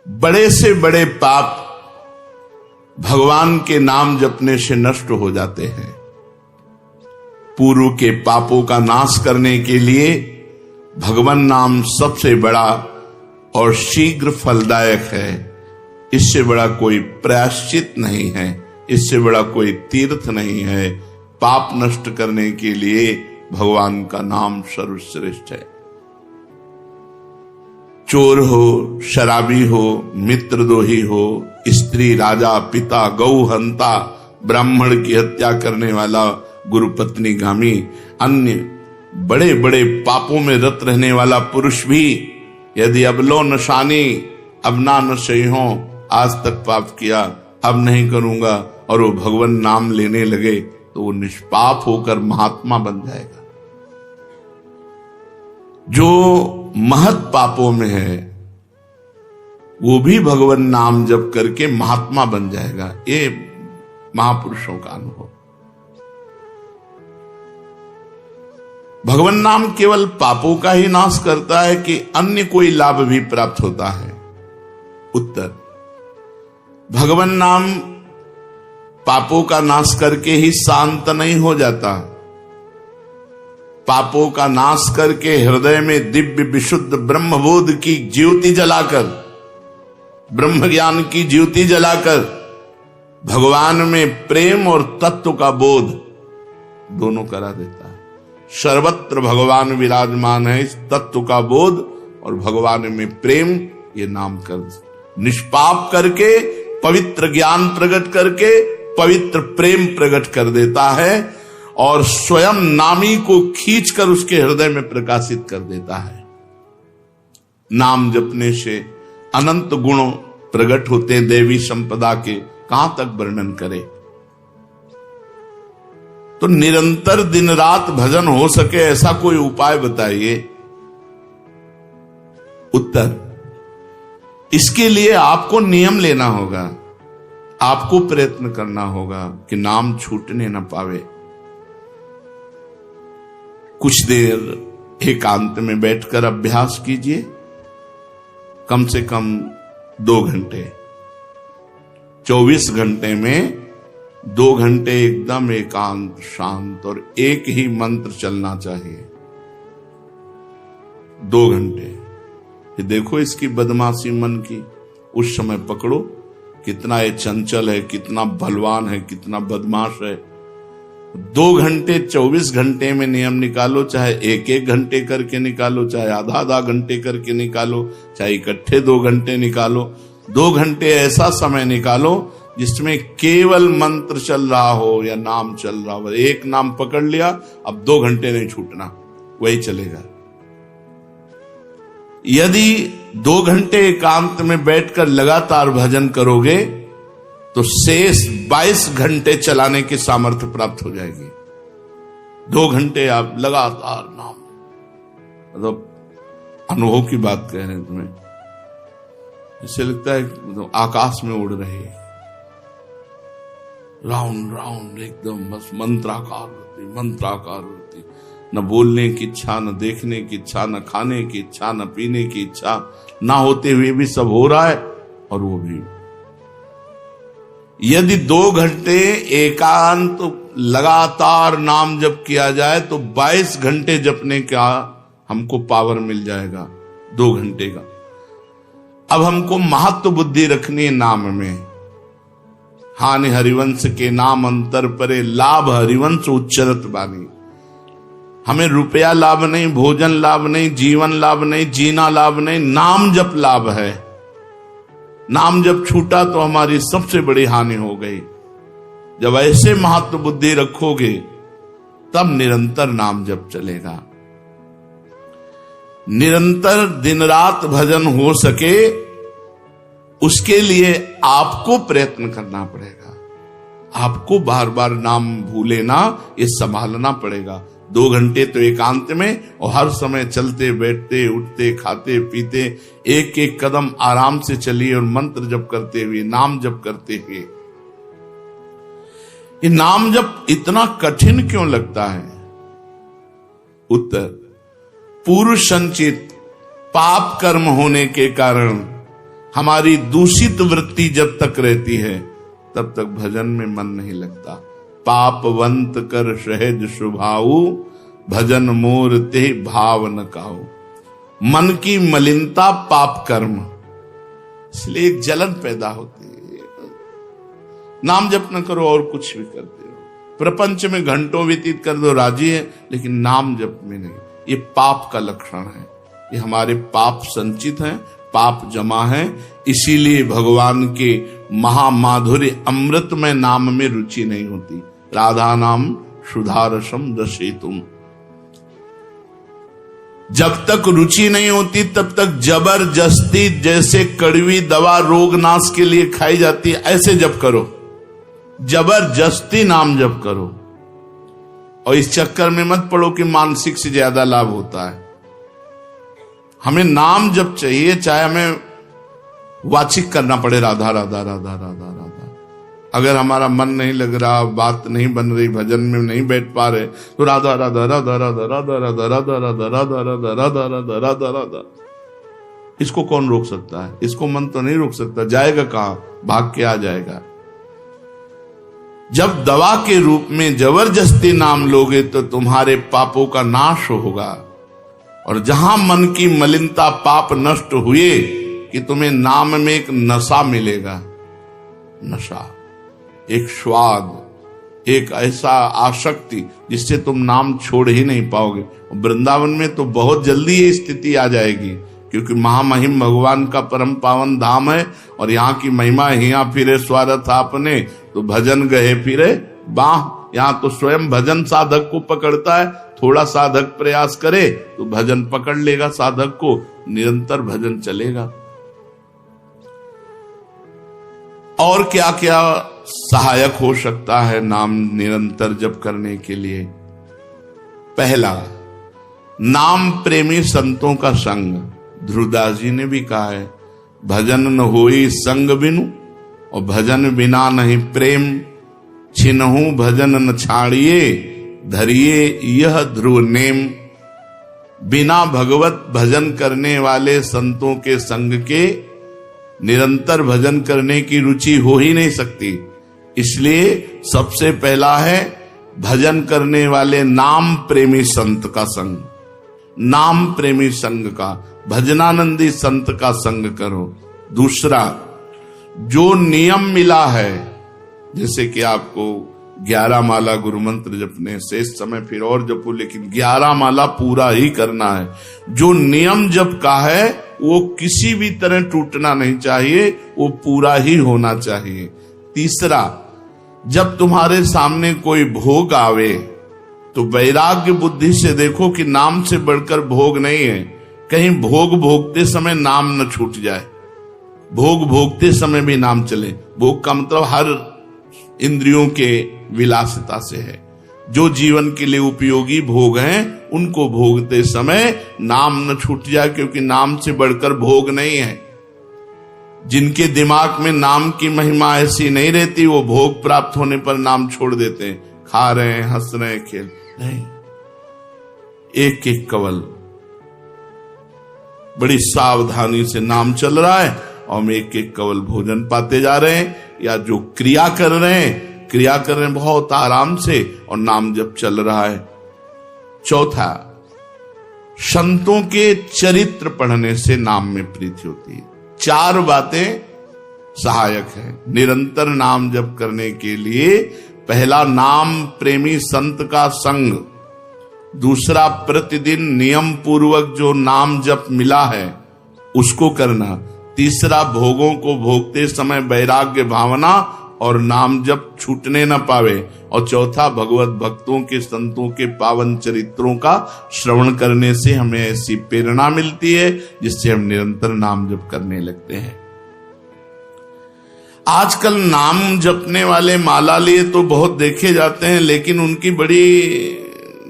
बड़े से बड़े पाप भगवान के नाम जपने से नष्ट हो जाते हैं। पूर्व के पापों का नाश करने के लिए भगवान नाम सबसे बड़ा और शीघ्र फलदायक है। इससे बड़ा कोई प्रायश्चित नहीं है, इससे बड़ा कोई तीर्थ नहीं है। पाप नष्ट करने के लिए भगवान का नाम सर्वश्रेष्ठ है। चोर हो, शराबी हो, मित्रद्रोही हो, स्त्री, राजा, पिता, गौ हंता, ब्राह्मण की हत्या करने वाला, गुरुपत्नी गामी, अन्य बड़े बड़े पापों में रत रहने वाला पुरुष भी यदि अब लो नशानी, अब ना नशे हो, आज तक पाप किया, अब नहीं करूंगा, और वो भगवान नाम लेने लगे तो वो निष्पाप होकर महात्मा बन जाएगा। जो महत पापों में है वो भी भगवान नाम जप करके महात्मा बन जाएगा। ये महापुरुषों का अनुभव। भगवान नाम केवल पापों का ही नाश करता है कि अन्य कोई लाभ भी प्राप्त होता है? उत्तर, भगवान नाम पापों का नाश करके ही शांत नहीं हो जाता। पापों का नाश करके हृदय में दिव्य विशुद्ध ब्रह्मबोध की ज्योति जलाकर, ब्रह्म ज्ञान की ज्योति जलाकर भगवान में प्रेम और तत्व का बोध दोनों करा देता है। सर्वत्र भगवान विराजमान है। इस तत्व का बोध और भगवान में प्रेम, ये नाम कर निष्पाप करके, पवित्र ज्ञान प्रकट करके पवित्र प्रेम प्रकट कर देता है और स्वयं नामी को खींचकर उसके हृदय में प्रकाशित कर देता है। नाम जपने से अनंत गुण प्रकट होते हैं देवी संपदा के, कहां तक वर्णन करें। तो निरंतर दिन रात भजन हो सके ऐसा कोई उपाय बताइए। उत्तर, इसके लिए आपको नियम लेना होगा, आपको प्रयत्न करना होगा कि नाम छूटने न पावे। कुछ देर एकांत में बैठकर अभ्यास कीजिए, कम से कम 2 घंटे। 24 घंटे में 2 घंटे एकदम एकांत, शांत और एक ही मंत्र चलना चाहिए। 2 घंटे। ये देखो इसकी बदमाशी मन की, उस समय पकड़ो कितना ये चंचल है, कितना बलवान है, कितना बदमाश है। 2 घंटे 24 घंटे में नियम निकालो, चाहे 1-1 घंटे करके निकालो, चाहे आधा घंटे करके निकालो, चाहे इकट्ठे 2 घंटे निकालो। 2 घंटे ऐसा समय निकालो जिसमें केवल मंत्र चल रहा हो या नाम चल रहा हो। एक नाम पकड़ लिया, अब 2 घंटे नहीं छूटना, वही चलेगा। यदि 2 घंटे एकांत में बैठकर लगातार भजन करोगे तो शेष 22 घंटे चलाने की सामर्थ्य प्राप्त हो जाएगी। 2 घंटे आप लगातार नाम, मतलब अनुभव की बात कह रहे हैं तुम्हें, इससे लगता है मतलब आकाश में उड़ रहे, राउंड राउंड एकदम बस मंत्राकार होती, न बोलने की इच्छा, न देखने की इच्छा, न खाने की इच्छा, न पीने की इच्छा, ना होते हुए भी सब हो रहा है। और वो भी यदि 2 घंटे एकांत लगातार नाम जप किया जाए तो 22 घंटे जपने का हमको पावर मिल जाएगा 2 घंटे का। अब हमको महत्व बुद्धि रखनी है नाम में। हानि हरिवंश के नाम अंतर परे, लाभ हरिवंश उच्चरत बानी। हमें रुपया लाभ नहीं, भोजन लाभ नहीं, जीवन लाभ नहीं, जीना लाभ नहीं, नाम जप लाभ है। नाम जब छूटा तो हमारी सबसे बड़ी हानि हो गई। जब ऐसे महत्व बुद्धि रखोगे तब निरंतर नाम जप चलेगा। निरंतर दिन रात भजन हो सके उसके लिए आपको प्रयत्न करना पड़ेगा। आपको बार बार नाम भूले ना, ये संभालना पड़ेगा। 2 घंटे तो एकांत में, और हर समय चलते बैठते उठते खाते पीते एक एक कदम आराम से चलिए और मंत्र जप करते हुए, नाम जप करते हुए। ये नाम जप इतना कठिन क्यों लगता है? उत्तर, पूर्व संचित पाप कर्म होने के कारण हमारी दूषित वृत्ति जब तक रहती है तब तक भजन में मन नहीं लगता। पापवंत कर सहज स्वभाऊ, भजन मोर ते भाव न काऊ। मन की मलिनता पाप कर्म, इसलिए एक जलन पैदा होती है। नाम जप न करो और कुछ भी करते हो, प्रपंच में घंटों व्यतीत कर दो, राजी है, लेकिन नाम जप में नहीं। ये पाप का लक्षण है। ये हमारे पाप संचित हैं, पाप जमा है। इसीलिए भगवान के महामाधुर्य अमृतमय नाम में रुचि नहीं होती। राधा नाम सुधारसम दशेतुम। जब तक रुचि नहीं होती तब तक जबरदस्ती, जैसे कड़वी दवा रोग नाश के लिए खाई जाती है, ऐसे जप करो, जबरदस्ती नाम जप करो। और इस चक्कर में मत पड़ो कि मानसिक से ज्यादा लाभ होता है। हमें नाम जप चाहिए, चाहे हमें वाचिक करना पड़े, राधा राधा राधा राधा राधा। अगर हमारा मन नहीं लग रहा, बात नहीं बन रही, भजन में नहीं बैठ पा रहे, तो राधा राधा राधा राधा राधा राधा राधा राधा राधा राधा राधा राधा राधा राधा। इसको कौन रोक सकता है? इसको मन तो नहीं रोक सकता। जाएगा कहां? भाग के आ जाएगा। जब दवा के रूप में जबरदस्ती नाम लोगे तो तुम्हारे पापों का नाश होगा। और जहां मन की मलिनता, पाप नष्ट हुए कि तुम्हें नाम में एक नशा मिलेगा। नशा, एक स्वाद, एक ऐसा आसक्ति जिससे तुम नाम छोड़ ही नहीं पाओगे। वृंदावन में तो बहुत जल्दी ये स्थिति आ जाएगी, क्योंकि महामहिम भगवान का परम पावन धाम है। और यहाँ की महिमा, हिया फिरे स्वार्थ आपने, तो भजन गए फिरे बाह। यहाँ तो स्वयं भजन साधक को पकड़ता है। थोड़ा साधक प्रयास करे तो भजन पकड़ लेगा साधक को, निरंतर भजन चलेगा। और क्या क्या सहायक हो सकता है नाम निरंतर जप करने के लिए? पहला, नाम प्रेमी संतों का संग। ध्रुवदास जी ने भी कहा है, भजन न होई संग बिनु, और भजन बिना नहीं प्रेम। छिनहु भजन न छाड़िए, धरिए यह ध्रुव नेम। बिना भगवत भजन करने वाले संतों के संग के निरंतर भजन करने की रुचि हो ही नहीं सकती। इसलिए सबसे पहला है भजन करने वाले नाम प्रेमी संत का संग। नाम प्रेमी संग का, भजनानंदी संत का संग करो। दूसरा, जो नियम मिला है, जैसे कि आपको 11 माला गुरु मंत्र जपने, शेष समय फिर और जपो, लेकिन 11 माला पूरा ही करना है। जो नियम जप का है वो किसी भी तरह टूटना नहीं चाहिए, वो पूरा ही होना चाहिए। तीसरा, जब तुम्हारे सामने कोई भोग आवे तो वैराग्य बुद्धि से देखो कि नाम से बढ़कर भोग नहीं है। कहीं भोग भोगते समय नाम न छूट जाए। भोग भोगते समय भी नाम चले। भोग का मतलब हर इंद्रियों के विलासिता से है। जो जीवन के लिए उपयोगी भोग हैं, उनको भोगते समय नाम न छूट जाए, क्योंकि नाम से बढ़कर भोग नहीं है। जिनके दिमाग में नाम की महिमा ऐसी नहीं रहती, वो भोग प्राप्त होने पर नाम छोड़ देते हैं। खा रहे हैं, हंस रहे हैं, खेल नहीं। एक एक कवल बड़ी सावधानी से नाम चल रहा है, और हम एक एक कवल भोजन पाते जा रहे हैं। या जो क्रिया कर रहे हैं बहुत आराम से, और नाम जब चल रहा है। चौथा, संतों के चरित्र पढ़ने से नाम में प्रीति होती है। 4 बातें सहायक है निरंतर नाम जप करने के लिए। पहला, नाम प्रेमी संत का संग। दूसरा, प्रतिदिन नियम पूर्वक जो नाम जप मिला है उसको करना। तीसरा, भोगों को भोगते समय वैराग्य भावना और नाम जप छूटने न पावे। और चौथा, भगवत भक्तों के, संतों के पावन चरित्रों का श्रवण करने से हमें ऐसी प्रेरणा मिलती है जिससे हम निरंतर नाम जप करने लगते हैं। आजकल नाम जपने वाले माला लिए तो बहुत देखे जाते हैं, लेकिन उनकी बड़ी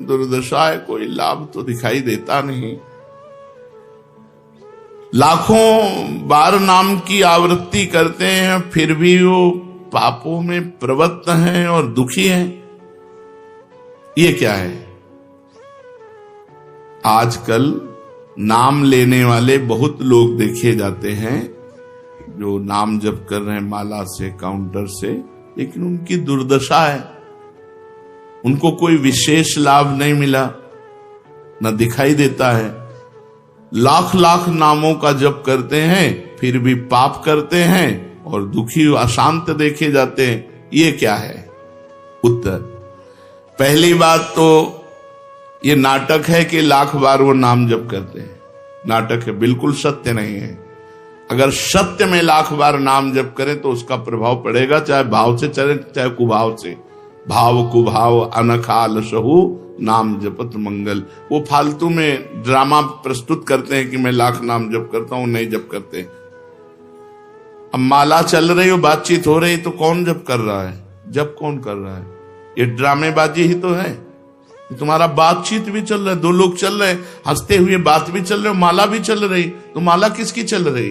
दुर्दशा है, कोई लाभ तो दिखाई देता नहीं। लाखों बार नाम की आवृत्ति करते हैं, फिर भी वो पापों में प्रवृत्त हैं और दुखी हैं। ये क्या है? आजकल नाम लेने वाले बहुत लोग देखे जाते हैं जो नाम जप कर रहे हैं माला से, काउंटर से, लेकिन उनकी दुर्दशा है। उनको कोई विशेष लाभ नहीं मिला, न दिखाई देता है। लाख लाख नामों का जप करते हैं फिर भी पाप करते हैं और दुखी अशांत देखे जाते हैं। ये क्या है? उत्तर, पहली बात तो ये नाटक है कि लाख बार वो नाम जप करते हैं। नाटक है, बिल्कुल सत्य नहीं है। अगर सत्य में लाख बार नाम जप करें तो उसका प्रभाव पड़ेगा, चाहे भाव से चले चाहे कुभाव से। भाव कुभाव अनखाल सहु नाम जपत मंगल। वो फालतू में ड्रामा प्रस्तुत करते हैं कि मैं लाख नाम जप करता हूं, नहीं जप करते। अब माला चल रही हो, बातचीत हो रही, तो कौन जप कर रहा है? जप कौन कर रहा है? ये ड्रामेबाजी ही तो है। तुम्हारा बातचीत भी चल रहा है, दो लोग चल रहे हैं, हंसते हुए बात भी चल रहे हो, माला भी चल रही, तो माला किसकी चल रही?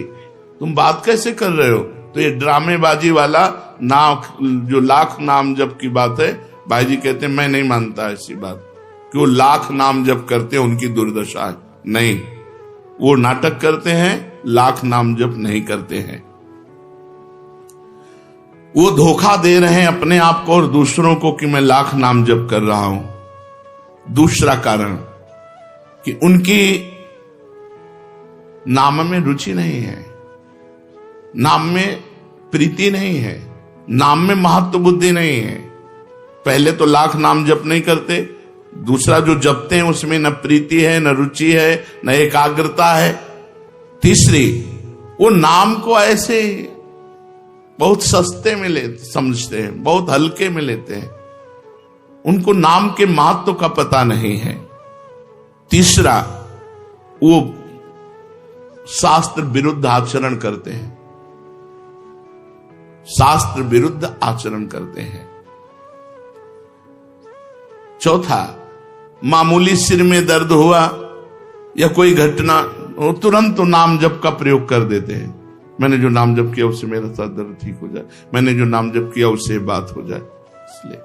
तुम बात कैसे कर रहे हो? तो ये ड्रामेबाजी वाला जो लाख नाम जप की बात है, भाई जी कहते हैं मैं नहीं मानता ऐसी बात कि वो लाख नाम जप करते हैं उनकी दुर्दशा है। नहीं, वो नाटक करते हैं, लाख नाम जप नहीं करते हैं। वो धोखा दे रहे हैं अपने आप को और दूसरों को कि मैं लाख नाम जप कर रहा हूं। दूसरा कारण कि उनकी नाम में रुचि नहीं है, नाम में प्रीति नहीं है, नाम में महत्व बुद्धि नहीं है। पहले तो लाख नाम जप नहीं करते, दूसरा जो जपते हैं उसमें न प्रीति है, न रुचि है, न एकाग्रता है। तीसरी, वो नाम को ऐसे बहुत सस्ते में समझते हैं, बहुत हल्के में लेते हैं, उनको नाम के महत्व का पता नहीं है। तीसरा, वो शास्त्र विरुद्ध आचरण करते हैं, शास्त्र विरुद्ध आचरण करते हैं। चौथा, मामूली सिर में दर्द हुआ या कोई घटना, वो तुरंत तो नाम जप का प्रयोग कर देते हैं। मैंने जो नाम जप किया उससे मेरा सर दर्द ठीक हो जाए, मैंने जो नाम जप किया उससे बात हो जाए। इसलिए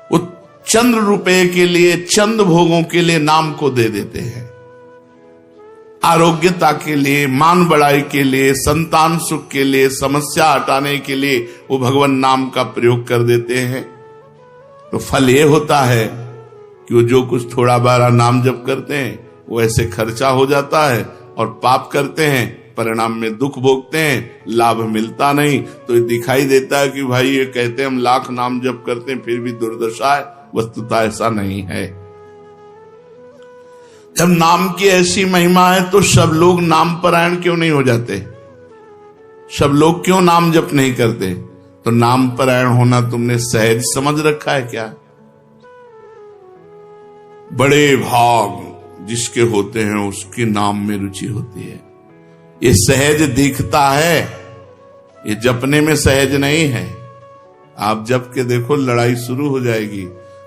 वो चंद रुपए के लिए, चंद भोगों के लिए नाम को दे देते हैं। आरोग्यता के लिए, मान बढ़ाई के लिए, संतान सुख के लिए, समस्या हटाने के लिए वो भगवान नाम का प्रयोग कर देते हैं। तो फल ये होता है कि वो जो कुछ थोड़ा बारा नाम जप करते हैं वो ऐसे खर्चा हो जाता है और पाप करते हैं, परिणाम में दुख भोगते हैं, लाभ मिलता नहीं। तो ये दिखाई देता है कि भाई ये कहते हैं हम लाख नाम जप करते हैं फिर भी दुर्दशा है। वस्तुतः ऐसा नहीं है। जब नाम की ऐसी महिमा है तो सब लोग नाम परायण क्यों नहीं हो जाते? सब लोग क्यों नाम जप नहीं करते? तो नाम परायण होना तुमने सहज समझ रखा है क्या? बड़े भाग जिसके होते हैं उसके नाम में रुचि होती है। ये सहज दिखता है, ये जपने में सहज नहीं है। आप जप के देखो, लड़ाई शुरू हो जाएगी,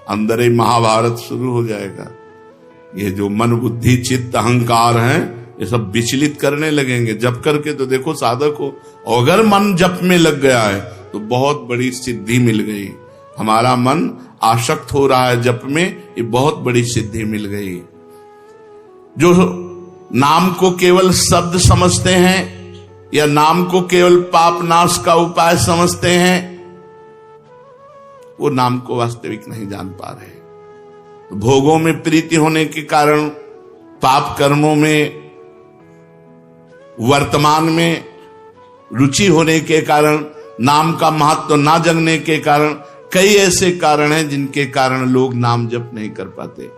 अंदर ही महाभारत शुरू हो जाएगा। ये जो मन बुद्धि चित्त अहंकार हैं, ये सब विचलित करने लगेंगे। जप करके तो देखो साधक हो, अगर मन जप में लग गया है तो बहुत बड़ी सिद्धि मिल गई। हमारा मन आसक्त हो रहा है जप में, ये बहुत बड़ी सिद्धि मिल गई। जो नाम को केवल शब्द समझते हैं या नाम को केवल पाप नाश का उपाय समझते हैं, वो नाम को वास्तविक नहीं जान पा रहे। तो भोगों में प्रीति होने के कारण, पाप कर्मों में, वर्तमान में रुचि होने के कारण, नाम का महत्व ना जानने के कारण, कई ऐसे कारण हैं जिनके कारण लोग नाम जप नहीं कर पाते।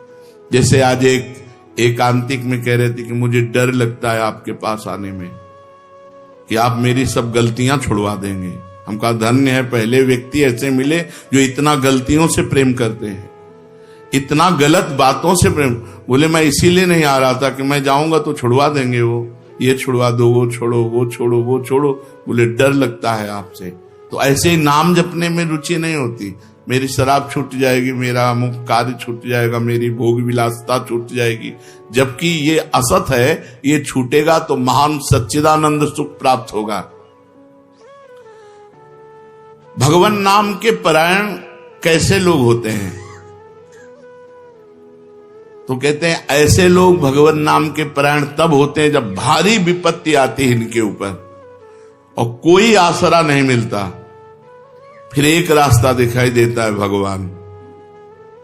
जैसे आज एक एकांतिक में कह रहे थे कि मुझे डर लगता है आपके पास आने में कि आप मेरी सब गलतियां छुड़वा देंगे। हम कहा धन्य है, पहले व्यक्ति ऐसे मिले जो इतना गलतियों से प्रेम करते हैं, इतना गलत बातों से प्रेम। बोले मैं इसीलिए नहीं आ रहा था कि मैं जाऊंगा तो छुड़वा देंगे, वो ये छुड़वा दो, वो छोड़ो, वो छोड़ो, वो छोड़ो। बोले डर लगता है आपसे। तो ऐसे ही नाम जपने में रुचि नहीं होती। मेरी शराब छूट जाएगी, मेरा अमुक कार्य छूट जाएगा, मेरी भोग विलासता छूट जाएगी। जबकि ये असत है, ये छूटेगा तो महान सच्चिदानंद सुख प्राप्त होगा। भगवान नाम के परायण कैसे लोग होते हैं? तो कहते हैं ऐसे लोग भगवान नाम के परायण तब होते हैं जब भारी विपत्ति आती है इनके ऊपर और कोई आसरा नहीं मिलता। फिर एक रास्ता दिखाई देता है भगवान,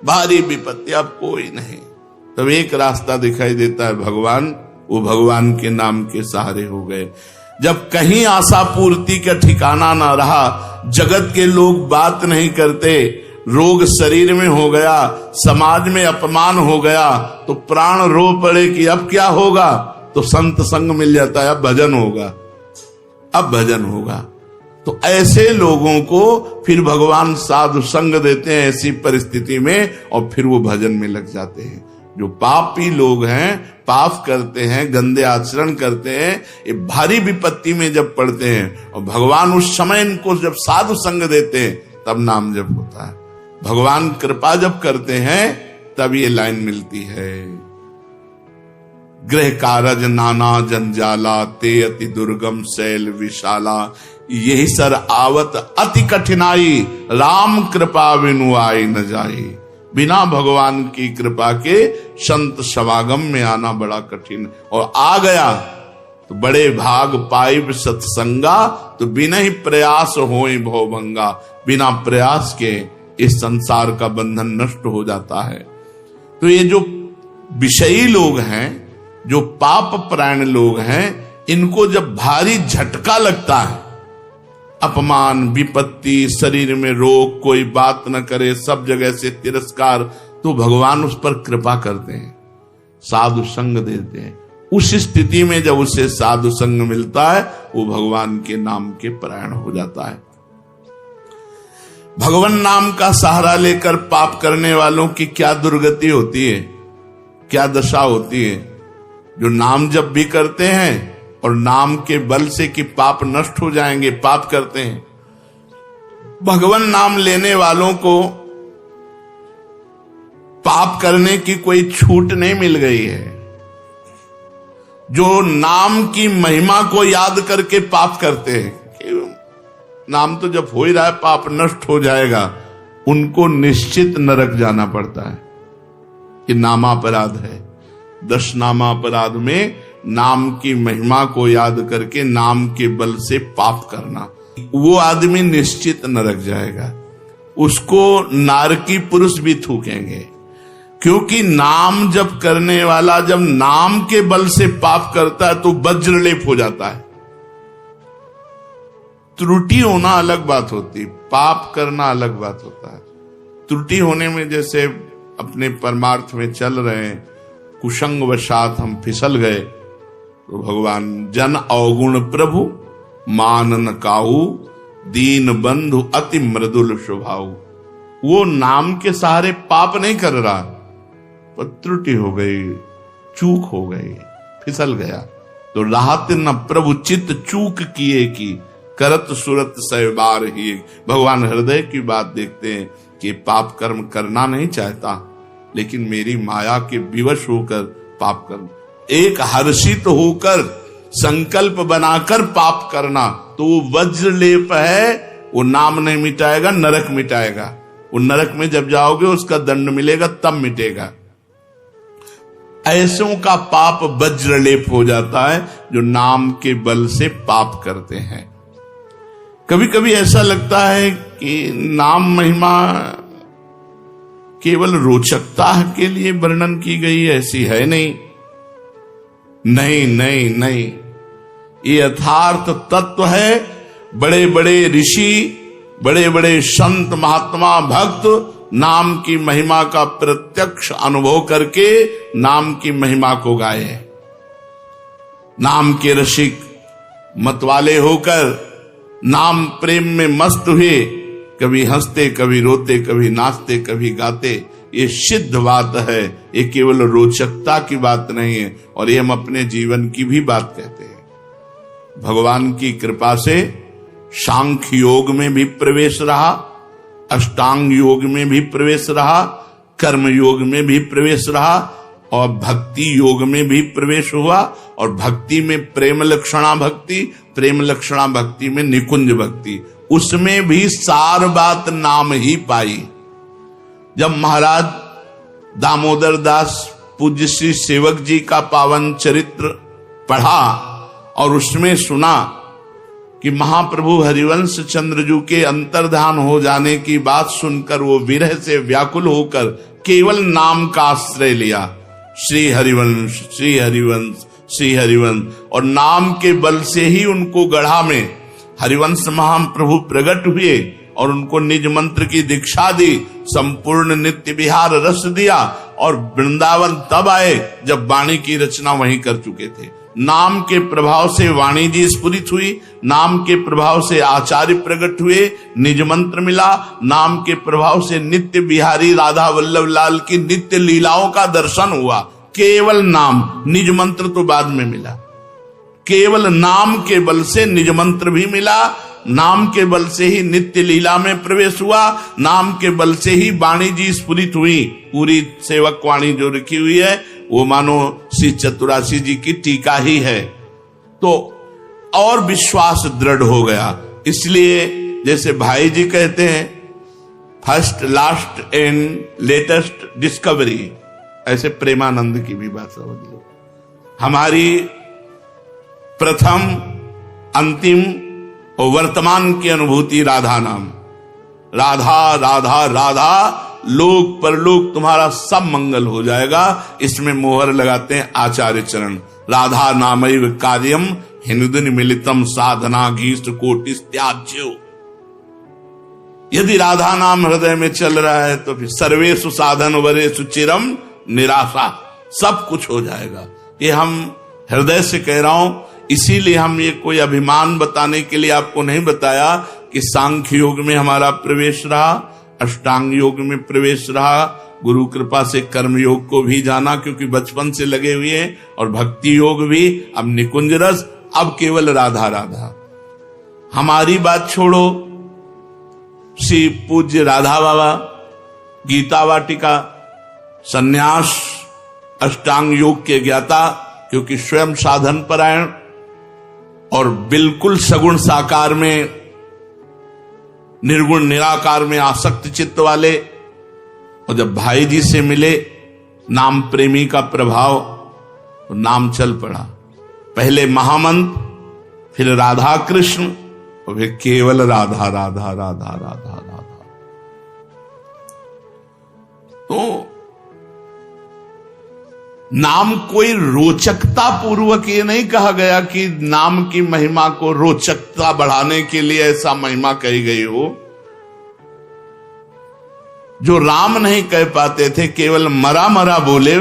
भारी विपत्ति अब कोई नहीं, तब एक रास्ता दिखाई देता है भगवान, वो भगवान के नाम के सहारे हो गए। जब कहीं आशा पूर्ति का ठिकाना ना रहा, जगत के लोग बात नहीं करते, रोग शरीर में हो गया, समाज में अपमान हो गया, तो प्राण रो पड़े कि अब क्या होगा, तो संत संग मिल जाता है, अब भजन होगा, अब भजन होगा। तो ऐसे लोगों को फिर भगवान साधु संग देते हैं ऐसी परिस्थिति में, और फिर वो भजन में लग जाते हैं। जो पापी लोग हैं, पाप करते हैं, गंदे आचरण करते हैं, ये भारी विपत्ति में जब पड़ते हैं और भगवान उस समय इनको जब साधु संग देते हैं तब नाम जप होता है। भगवान कृपा जब करते हैं तब ये लाइन मिलती है, गृह कारज नाना जंजाला, ते अति दुर्गम शैल विशाला, यही सर आवत अति कठिनाई, राम कृपा बिनु आई न जाई। बिना भगवान की कृपा के संत समागम में आना बड़ा कठिन, और आ गया तो बड़े भाग पाइब सत्संगा, तो बिना ही प्रयास होए भवभंगा। बिना प्रयास के इस संसार का बंधन नष्ट हो जाता है। तो ये जो विषयी लोग हैं, जो पाप परायण लोग हैं, इनको जब भारी झटका लगता है, अपमान, विपत्ति, शरीर में रोग, कोई बात न करे, सब जगह से तिरस्कार, तो भगवान उस पर कृपा करते हैं, साधु संग देते हैं। उस स्थिति में जब उसे साधु संग मिलता है, वो भगवान के नाम के परायण हो जाता है। भगवान नाम का सहारा लेकर पाप करने वालों की क्या दुर्गति होती है, क्या दशा होती है। जो नाम जब भी करते हैं और नाम के बल से कि पाप नष्ट हो जाएंगे, पाप करते हैं। भगवान नाम लेने वालों को पाप करने की कोई छूट नहीं मिल गई है। जो नाम की महिमा को याद करके पाप करते हैं, नाम तो जब हो ही रहा है पाप नष्ट हो जाएगा, उनको निश्चित नरक जाना पड़ता है। कि नामापराध है, 10 नामापराध में नाम की महिमा को याद करके नाम के बल से पाप करना, वो आदमी निश्चित नरक जाएगा। उसको नारकी पुरुष भी थूकेंगे, क्योंकि नाम जप करने वाला जब नाम के बल से पाप करता है तो वज्रलेप हो जाता है। त्रुटि होना अलग बात होती, पाप करना अलग बात होता है। त्रुटि होने में जैसे अपने परमार्थ में चल रहे हैं, कुसंग वशात हम फिसल गए, तो भगवान जन अवगुण प्रभु मान न काहू, दीन बंधु अति मृदुल स्वभाव। वो नाम के सहारे पाप नहीं कर रहा, पर त्रुटि हो गई, चूक हो गई, फिसल गया। तो राहत न प्रभु चित्त चूक किए की, करत सुरत सहबार ही। भगवान हृदय की बात देखते हैं कि पाप कर्म करना नहीं चाहता, लेकिन मेरी माया के विवश होकर पाप कर्म, एक हर्षित होकर संकल्प बनाकर पाप करना, तो वो वज्रलेप है, वो नाम नहीं मिटाएगा, नरक मिटाएगा। वो नरक में जब जाओगे उसका दंड मिलेगा, तब मिटेगा। ऐसों का पाप वज्रलेप हो जाता है जो नाम के बल से पाप करते हैं। कभी कभी ऐसा लगता है कि नाम महिमा केवल रोचकता के लिए वर्णन की गई, ऐसी है नहीं। नहीं नहीं नहीं, ये यथार्थ तत्व है। बड़े बड़े ऋषि, बड़े बड़े संत, महात्मा, भक्त नाम की महिमा का प्रत्यक्ष अनुभव करके नाम की महिमा को गाए। नाम के रसिक मतवाले होकर नाम प्रेम में मस्त हुए, कभी हंसते, कभी रोते, कभी नाचते, कभी गाते। ये सिद्ध बात है, ये केवल रोचकता की बात नहीं है, और ये हम अपने जीवन की भी बात कहते हैं। भगवान की कृपा से सांख्य योग में भी प्रवेश रहा, अष्टांग योग में भी प्रवेश रहा, कर्म योग में भी प्रवेश रहा, और भक्ति योग में भी प्रवेश हुआ। और भक्ति में प्रेम लक्षणा भक्ति, प्रेम लक्षणा भक्ति में निकुंज भक्ति, उसमें भी सार बात नाम ही पाई। जब महाराज दामोदर दास पूज्य श्री सेवक जी का पावन चरित्र पढ़ा और उसमें सुना कि महाप्रभु हरिवंश चंद्रजू के अंतर्धान हो जाने की बात सुनकर वो विरह से व्याकुल होकर केवल नाम का आश्रय लिया, श्री हरिवंश श्री हरिवंश श्री हरिवंश, और नाम के बल से ही उनको गढ़ा में हरिवंश महाप्रभु प्रकट हुए और उनको निज मंत्र की दीक्षा दी, संपूर्ण नित्य विहार रस दिया और वृंदावन तब आए जब वाणी की रचना वहीं कर चुके थे। नाम के प्रभाव से वाणी जी स्फुरित हुई, नाम के प्रभाव से आचार्य प्रकट हुए, निज मंत्र मिला, नाम के प्रभाव से नित्य बिहारी राधा वल्लभ लाल की नित्य लीलाओं का दर्शन हुआ। केवल नाम, निज मंत्र तो बाद में मिला। केवल नाम के बल से निज मंत्र भी मिला, नाम के बल से ही नित्य लीला में प्रवेश हुआ, नाम के बल से ही वाणी जी स्फुरित हुई। पूरी सेवक वाणी जो रखी हुई है वो मानो श्री चतुरासी जी की टीका ही है, तो और विश्वास दृढ़ हो गया। इसलिए जैसे भाई जी कहते हैं first last and latest discovery, ऐसे प्रेमानंद की भी बात समझ लो। हमारी प्रथम अंतिम और वर्तमान की अनुभूति राधा नाम, राधा राधा राधा, लोक परलोक तुम्हारा सब मंगल हो जाएगा। इसमें मोहर लगाते हैं आचार्य चरण, राधा नामैव कार्यम हिंदुन मिलितम साधना गीष्ट कोटिस त्याज्यो। यदि राधा नाम हृदय में चल रहा है तो फिर सर्वेषु साधन वरेषु चिरम निराशा, सब कुछ हो जाएगा। ये हम हृदय से कह रहा हूं, इसीलिए हम ये कोई अभिमान बताने के लिए आपको नहीं बताया कि सांख्य योग में हमारा प्रवेश रहा, अष्टांग योग में प्रवेश रहा, गुरु कृपा से कर्म योग को भी जाना क्योंकि बचपन से लगे हुए हैं, और भक्ति योग भी, अब निकुंज रस, अब केवल राधा राधा। हमारी बात छोड़ो, श्री पूज्य राधा बाबा गीता वाटिका सन्यास अष्टांग योग के ज्ञाता, क्योंकि स्वयं साधन परायण और बिल्कुल सगुण साकार में, निर्गुण निराकार में आसक्त चित्त वाले, और जब भाई जी से मिले नाम प्रेमी का प्रभाव, तो नाम चल पड़ा। पहले महामंत्र, फिर राधा कृष्ण, और फिर केवल राधा राधा राधा राधा राधा। तो नाम कोई रोचकता पूर्वक ये नहीं कहा गया कि नाम की महिमा को रोचकता बढ़ाने के लिए ऐसा महिमा कही गई हो। जो राम नहीं कह पाते थे, केवल मरा मरा बोले,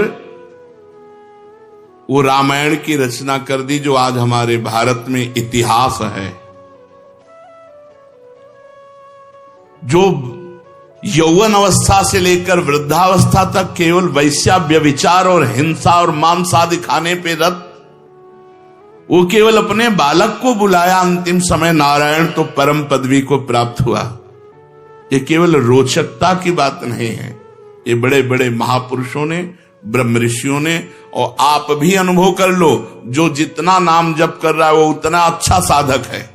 वो रामायण की रचना कर दी जो आज हमारे भारत में इतिहास है। जो यौवन अवस्था से लेकर वृद्धावस्था तक केवल वैश्या व्यभिचार और हिंसा और मांस आदि खाने पे रत, वो केवल अपने बालक को बुलाया अंतिम समय, नारायण तो परम पदवी को प्राप्त हुआ। ये केवल रोचकता की बात नहीं है, ये बड़े बड़े महापुरुषों ने, ब्रह्म ऋषियों ने, और आप भी अनुभव कर लो, जो जितना नाम जप कर रहा है वो उतना अच्छा साधक है,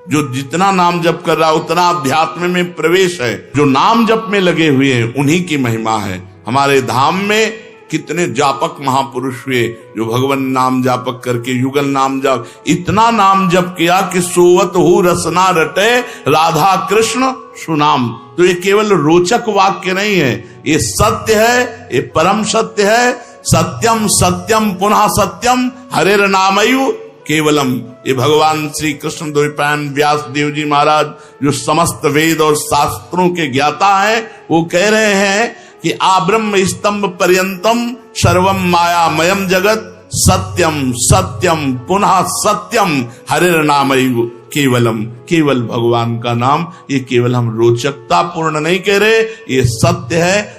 जो जितना नाम जप कर रहा है उतना अध्यात्म में प्रवेश है। जो नाम जप में लगे हुए हैं उन्हीं की महिमा है। हमारे धाम में कितने जापक महापुरुष हुए जो भगवान नाम जापक करके युगल नाम जाप, इतना नाम जप किया कि सोवत हु रसना रटे राधा कृष्ण सुनाम। तो ये केवल रोचक वाक्य नहीं है, ये सत्य है, ये परम सत्य है। सत्यम सत्यम पुनः सत्यम हरेर नामयु केवलम। ये भगवान श्री कृष्ण द्वैपायन व्यास देव जी महाराज जो समस्त वेद और शास्त्रों के ज्ञाता हैं, वो कह रहे हैं कि आब्रह्म स्तंभ पर्यंतम सर्वम मायामयम जगत सत्यम सत्यम पुनः सत्यम हरिर नामयु केवलम। केवल भगवान का नाम, ये केवल हम रोचकता पूर्ण नहीं कह रहे, ये सत्य है।